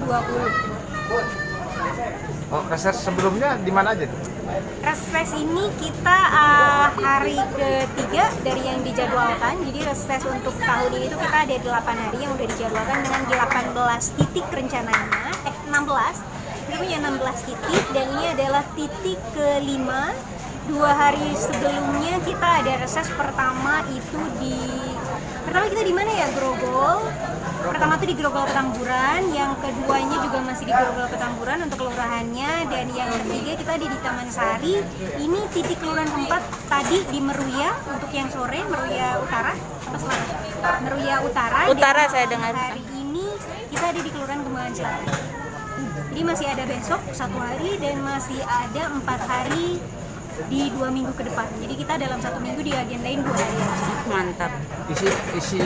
2020. Oh, reses sebelumnya di mana aja tuh? Reses ini kita hari ketiga dari yang dijadwalkan. Jadi reses untuk tahun ini tuh kita ada 8 hari yang udah dijadwalkan dengan 18 titik rencananya. 16. Kita punya 16 titik dan ini adalah titik kelima. 2 hari sebelumnya kita ada reses pertama itu kita di mana ya? Grogol. Pertama tuh di Grogol Petamburan, yang keduanya juga masih di Grogol Petamburan untuk kelurahannya, dan yang ketiga kita ada di Taman Sari. Ini titik kelurahan keempat tadi di Meruya untuk yang sore, Meruya Utara apa Selatan? Meruya Utara. Utara saya dengar. Hari ini kita ada di Kelurahan Kembangan Selatan. Jadi masih ada besok 1 hari dan masih ada 4 hari di 2 minggu ke depan. Jadi kita dalam 1 minggu diagendain 2 hari aja. Mantap. Isi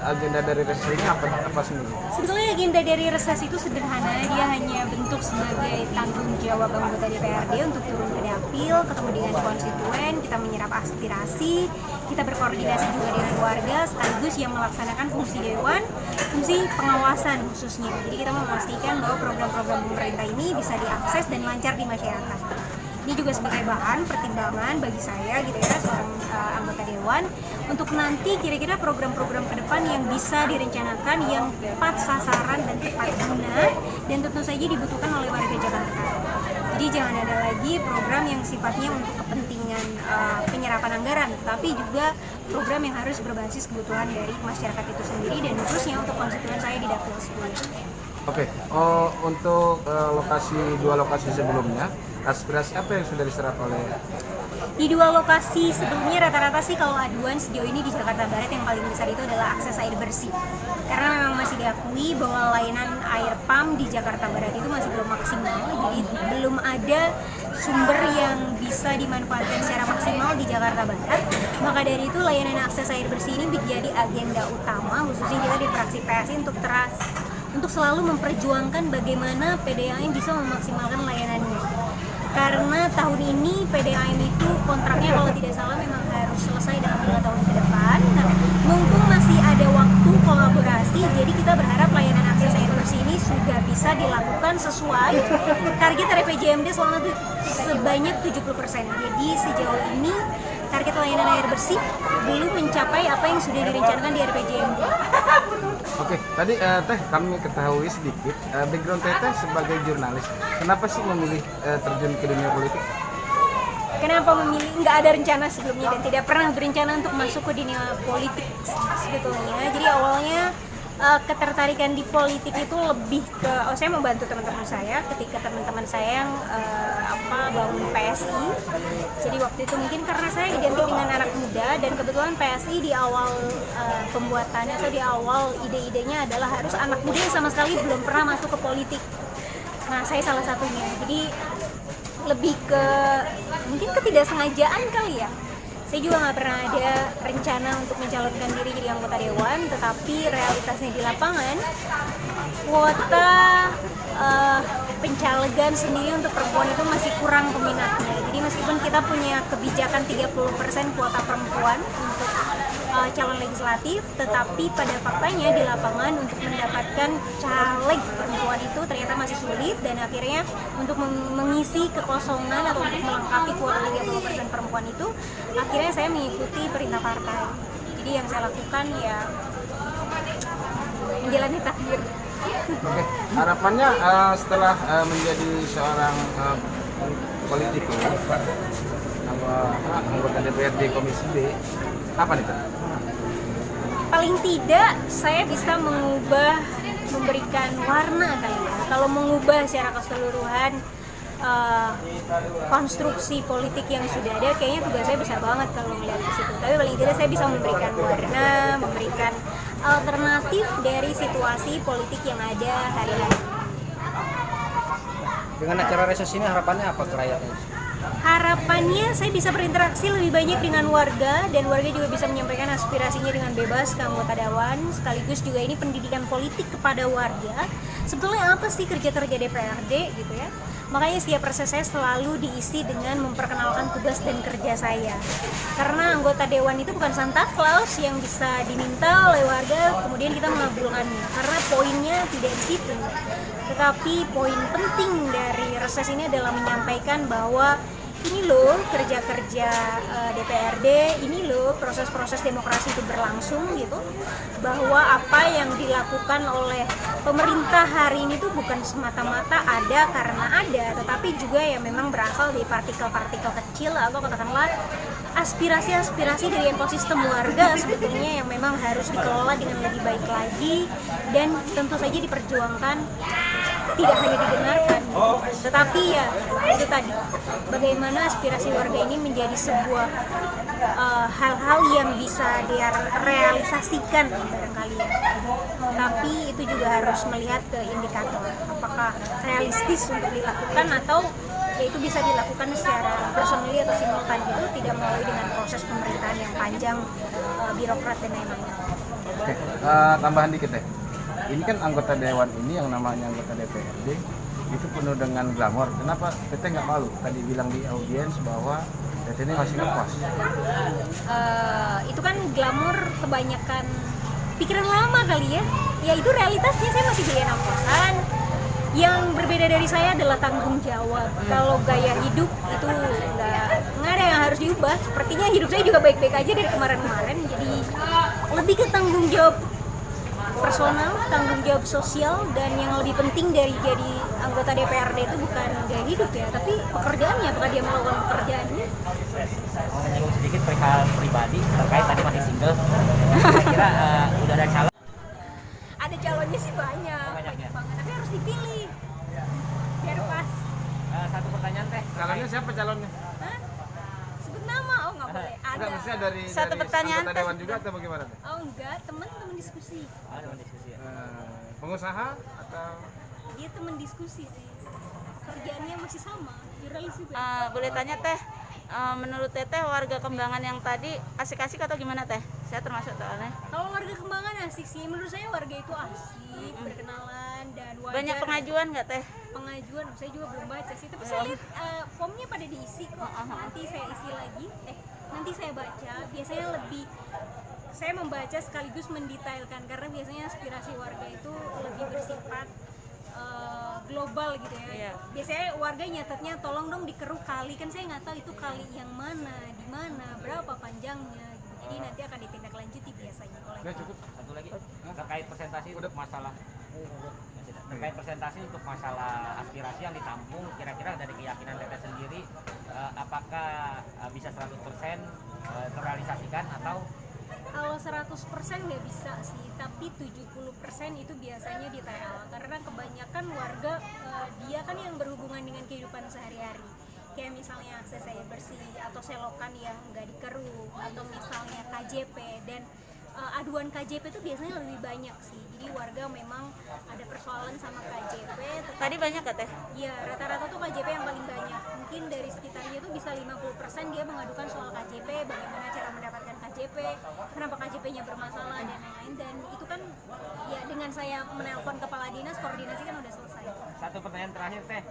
agenda dari reses ini apa sebenarnya? Sebetulnya agenda dari reses itu sederhana, dia hanya bentuk sebagai tanggung jawab anggota DPRD untuk turun ke dapil, ketemu dengan konstituen, kita menyerap aspirasi, kita berkoordinasi juga dengan warga, sekaligus yang melaksanakan fungsi dewan, fungsi pengawasan khususnya. Jadi kita memastikan bahwa program-program pemerintah ini bisa diakses dan lancar di masyarakat. Ini juga sebagai bahan pertimbangan bagi saya gitu ya, seorang anggota dewan, untuk nanti kira-kira program-program ke depan yang bisa direncanakan yang tepat sasaran dan tepat guna dan tentu saja dibutuhkan oleh warga Jakarta. Jadi jangan ada lagi program yang sifatnya untuk kepentingan penyerapan anggaran, tapi juga program yang harus berbasis kebutuhan dari masyarakat itu sendiri dan khususnya untuk konstituen saya di Dapil 10. Oke. Untuk dua lokasi sebelumnya, aspirasi apa yang sudah diserap oleh? Di 2 lokasi sebelumnya rata-rata sih kalau aduan sejauh ini di Jakarta Barat yang paling besar itu adalah akses air bersih. Karena memang masih diakui bahwa layanan air pump di Jakarta Barat itu masih belum maksimal. Jadi belum ada sumber yang bisa dimanfaatkan secara maksimal di Jakarta Barat. Maka dari itu layanan akses air bersih ini menjadi agenda utama, khususnya kita di fraksi PSI untuk selalu memperjuangkan bagaimana PDAM bisa memaksimalkan layanannya. Karena tahun ini PDAM itu kontraknya kalau tidak salah memang harus selesai dalam 2 tahun ke depan. Nah, mumpung masih ada waktu kolaborasi, jadi kita berharap layanan akses air bersih ini sudah bisa dilakukan sesuai target RPJMD selama sebanyak 70%. Jadi sejauh ini target layanan air bersih belum mencapai apa yang sudah direncanakan di RPJMD. Oke, tadi Teh kami ketahui sedikit background Teh sebagai jurnalis. Kenapa sih memilih terjun ke dunia politik? Kenapa memilih? Nggak ada rencana sebelumnya dan tidak pernah berencana untuk masuk ke dunia politik sebetulnya. Jadi awalnya ketertarikan di politik itu lebih ke, saya membantu teman-teman saya ketika teman-teman saya yang bangun PSI. Jadi waktu itu mungkin karena saya identik dengan anak muda dan kebetulan PSI di awal pembuatannya atau di awal ide-idenya adalah harus anak muda yang sama sekali belum pernah masuk ke politik. Nah, saya salah satunya. Jadi lebih ke mungkin ketidaksengajaan kali ya. Saya juga nggak pernah ada rencana untuk mencalonkan diri jadi anggota dewan, tetapi realitasnya di lapangan, kuota pencalegan sendiri untuk perempuan itu masih kurang peminatnya. Jadi meskipun kita punya kebijakan 30% kuota perempuan untuk calon legislatif, tetapi pada faktanya di lapangan untuk mendapatkan caleg perempuan itu ternyata masih sulit, dan akhirnya untuk mengisi kekosongan atau untuk melengkapi kuota 30% perempuan itu, akhirnya saya mengikuti perintah partai. Jadi yang saya lakukan ya menjalani takdir. Oke, harapannya setelah menjadi seorang politikus, anggota DPRD Komisi B, apa nih Kak? Paling tidak saya bisa memberikan warna kali ya. Kalau mengubah secara keseluruhan konstruksi politik yang sudah ada, kayaknya tugas saya besar banget kalau melihat ke situ. Tapi paling tidak saya bisa memberikan warna, memberikan alternatif dari situasi politik yang ada hari ini. Dengan acara reses ini harapannya apa ke rakyatnya? Harapannya saya bisa berinteraksi lebih banyak dengan warga, dan warga juga bisa menyampaikan aspirasinya dengan bebas ke anggota dewan. Sekaligus juga ini pendidikan politik kepada warga, sebetulnya apa sih kerja-kerja DPRD gitu ya. Makanya setiap reses saya selalu diisi dengan memperkenalkan tugas dan kerja saya. Karena anggota dewan itu bukan Santa Claus yang bisa diminta oleh warga kemudian kita mengabulkannya. Karena poinnya tidak di situ. Tetapi poin penting dari reses ini adalah menyampaikan bahwa ini loh kerja-kerja DPRD, ini loh proses-proses demokrasi itu berlangsung gitu, bahwa apa yang dilakukan oleh pemerintah hari ini tuh bukan semata-mata ada karena ada, tetapi juga ya memang berasal dari partikel-partikel kecil atau katakanlah aspirasi-aspirasi dari ekosistem warga sebetulnya yang memang harus dikelola dengan lebih baik lagi dan tentu saja diperjuangkan, tidak hanya didengarkan, tetapi ya itu tadi bagaimana aspirasi warga ini menjadi sebuah hal-hal yang bisa dia realisasikan barangkali ya. Tapi itu juga harus melihat ke indikator apakah realistis untuk dilakukan atau ya itu bisa dilakukan secara personally atau simultan gitu, tidak melalui dengan proses pemerintahan yang panjang, birokrat dan lain-lain. Oke, tambahan dikit deh. Ini kan anggota dewan ini yang namanya anggota DPRD itu penuh dengan glamor. Kenapa Teteh nggak malu? Tadi bilang di audiens bahwa Teteh ini masih ngekos. Itu kan glamor kebanyakan pikiran lama kali ya. Ya itu realitasnya, saya masih beli anak kosan. Yang berbeda dari saya adalah tanggung jawab. Kalau gaya hidup itu nggak ada yang harus diubah. Sepertinya hidup saya juga baik-baik aja dari kemarin-kemarin. Jadi lebih ke tanggung jawab personal, tanggung jawab sosial, dan yang lebih penting dari jadi anggota DPRD itu bukan gaya hidup ya, tapi pekerjaannya, apakah dia melakukan pekerjaannya. Mau menyinggung sedikit perihal pribadi terkait tadi masih single. Kira-kira udah ada calon? Ada calonnya sih banyak Banyaknya. banget, tapi harus dipilih biar pas. Satu pertanyaan teh. Calonnya siapa calonnya? Hah? Sebut nama? Oh nggak boleh. Enggak, Ada. maksudnya dari Satu pertanyaan, anggota Teh. dewan juga atau bagaimana? Teh? Oh enggak, teman-teman diskusi. Ada diskusi ya. Pengusaha atau Dia teman diskusi sih. Kerjaannya masih sama, jurnalis juga. Boleh tanya Teh, menurut Teteh warga Kembangan yang tadi asik-asik atau gimana Teh? Saya termasuk soalnya. Kalau warga Kembangan asik sih, menurut saya warga itu asik, berkenalan dan wajar. Banyak pengajuan nggak Teh? Pengajuan, saya juga belum baca sih, tapi saya lihat formnya pada diisi kok. Nanti saya isi lagi, nanti saya baca. Biasanya lebih saya membaca sekaligus mendetailkan karena biasanya aspirasi warga itu lebih bersifat global gitu ya. Iya. Biasanya warga nyatetnya tolong dong dikeruk kali, kan saya nggak tahu itu kali yang mana, di mana, berapa panjangnya gitu. Jadi nanti akan ditindaklanjuti biasanya oleh. udah cukup? Satu lagi terkait presentasi untuk masalah terkait presentasi untuk masalah aspirasi yang ditampung, kira-kira dari keyakinan Teteh sendiri apakah bisa 100% terrealisasikan atau Kalau 100% nggak bisa sih, tapi 70% itu biasanya di TL karena kebanyakan warga dia kan yang berhubungan dengan kehidupan sehari-hari, kayak misalnya akses air bersih atau selokan yang nggak dikeruk atau misalnya KJP, dan aduan KJP itu biasanya lebih banyak sih. Jadi warga memang ada persoalan sama KJP. Tadi banyak nggak Teh? Iya, rata-rata tuh KJP yang paling banyak. Mungkin dari sekitarnya tuh bisa 50% dia mengadukan soal KJP, bagaimana cara mendapatkan KJP, kenapa KJP-nya bermasalah dan lain-lain. Dan itu kan ya dengan saya menelpon kepala dinas, koordinasi kan udah selesai. satu pertanyaan terakhir Teh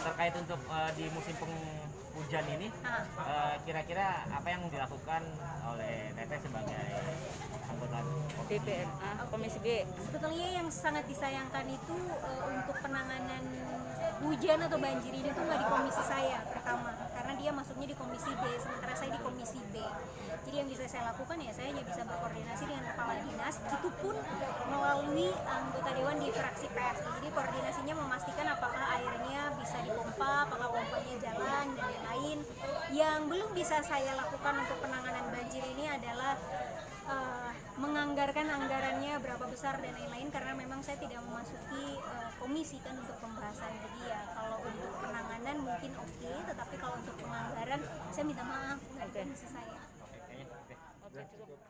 terkait untuk di musim penghujan ini kira-kira apa yang dilakukan oleh Teteh sebagai anggota DPR, Komisi B. Sebetulnya yang sangat disayangkan itu untuk penanganan hujan atau banjir ini tuh nggak di komisi saya pertama, karena dia masuknya di komisi B, sementara saya di komisi B. Jadi yang bisa saya lakukan ya saya hanya bisa berkoordinasi dengan kepala dinas, itu pun melalui anggota dewan di fraksi PSI. Jadi koordinasinya memastikan apakah airnya bisa dipompa, apakah pompanya jalan dan lain-lain. Yang belum bisa saya lakukan untuk penanganan banjir ini adalah menganggarkan anggarannya berapa besar dan lain-lain, karena memang saya tidak memasuki komisi kan untuk pembahasan. Jadi ya kalau untuk penanganan mungkin oke, tetapi kalau untuk penganggaran saya minta maaf, nggak di komisi saya. kayaknya Oke, cukup.